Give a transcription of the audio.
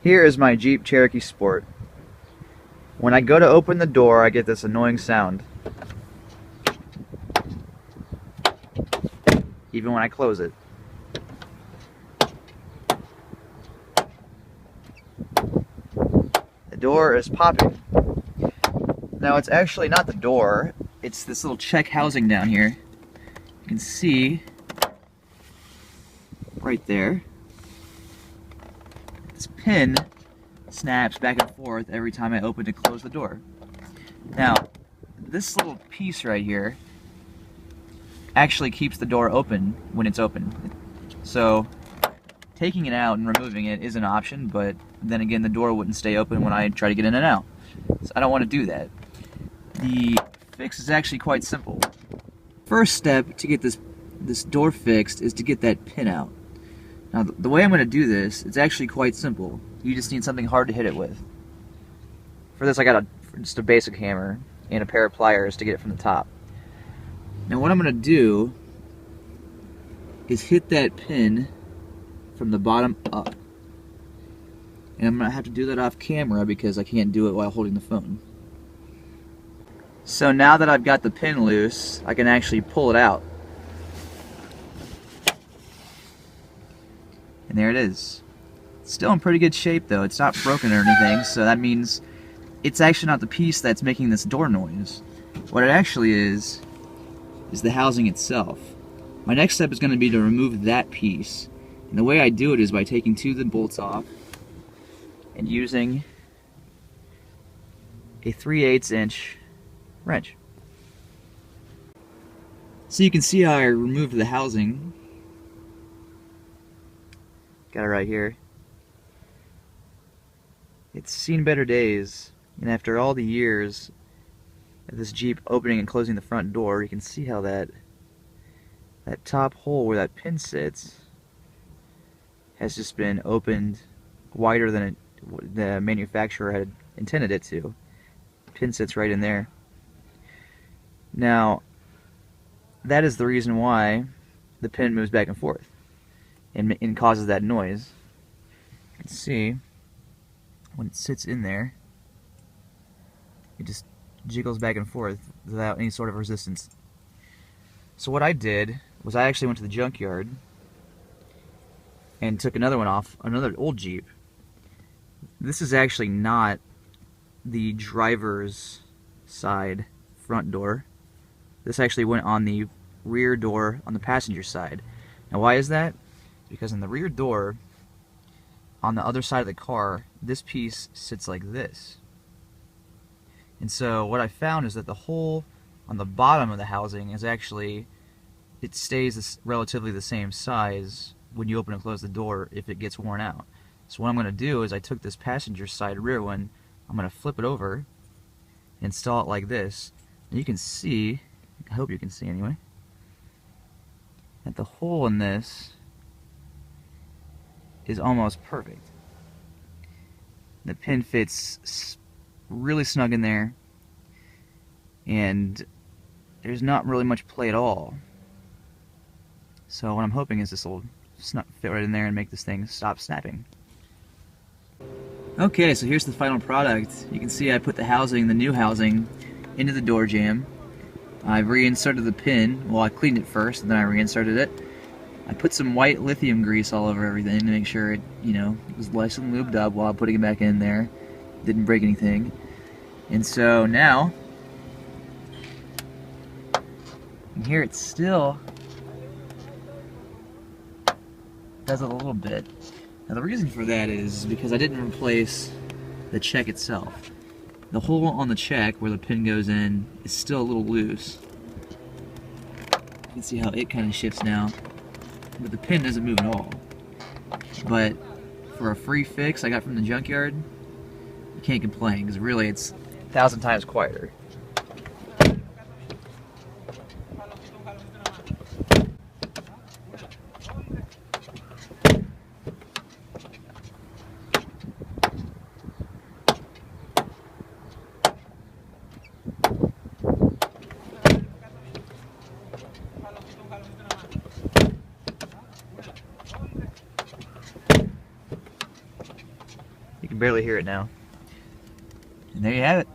Here is my Jeep Cherokee Sport. When I go to open the door, I get this annoying sound. Even when I close it. The door is popping. Now it's actually not the door, it's this little check housing down here. You can see right there. This pin snaps back and forth every time I open and close the door. Now, this little piece right here actually keeps the door open when it's open. So, taking it out and removing it is an option, but then again, the door wouldn't stay open when I try to get in and out. So I don't want to do that. The fix is actually quite simple. First step to get this door fixed is to get that pin out. Now, the way I'm going to do this, it's actually quite simple. You just need something hard to hit it with. For this, I got just a basic hammer and a pair of pliers to get it from the top. Now, what I'm going to do is hit that pin from the bottom up. And I'm going to have to do that off camera because I can't do it while holding the phone. So now that I've got the pin loose, I can actually pull it out. And there it is. It's still in pretty good shape though. It's not broken or anything, so that means it's actually not the piece that's making this door noise. What it actually is the housing itself. My next step is going to be to remove that piece. And the way I do it is by taking two of the bolts off and using a 3/8 inch wrench. So you can see how I removed the housing. Got it right here. It's seen better days, and after all the years of this Jeep opening and closing the front door, you can see how that top hole where that pin sits has just been opened wider than the manufacturer had intended it to. The pin sits right in there. Now, that is the reason why the pin moves back and forth and causes that noise. You can see when it sits in there, it just jiggles back and forth without any sort of resistance. So what I did was I actually went to the junkyard and took another one off, another old Jeep. This is actually not the driver's side front door. This actually went on the rear door on the passenger side. Now why is that? Because in the rear door, on the other side of the car, this piece sits like this. And so what I found is that the hole on the bottom of the housing is actually, it stays relatively the same size when you open and close the door if it gets worn out. So what I'm going to do is I took this passenger side rear one, I'm going to flip it over, install it like this, and you can see, I hope you can see anyway, that the hole in this is almost perfect. The pin fits really snug in there, and there's not really much play at all. So what I'm hoping is this will fit right in there and make this thing stop snapping. Okay, so here's the final product. You can see I put the housing, the new housing, into the door jamb. I've reinserted the pin. Well, I cleaned it first, and then I reinserted it. I put some white lithium grease all over everything to make sure it, was nice and lubed up while putting it back in there. Didn't break anything. And so now, you can hear it still does it a little bit. Now the reason for that is because I didn't replace the check itself. The hole on the check where the pin goes in is still a little loose. You can see how it kind of shifts now. But the pin doesn't move at all. But for a free fix I got from the junkyard, you can't complain, because really it's 1,000 times quieter. You can barely hear it now. And there you have it.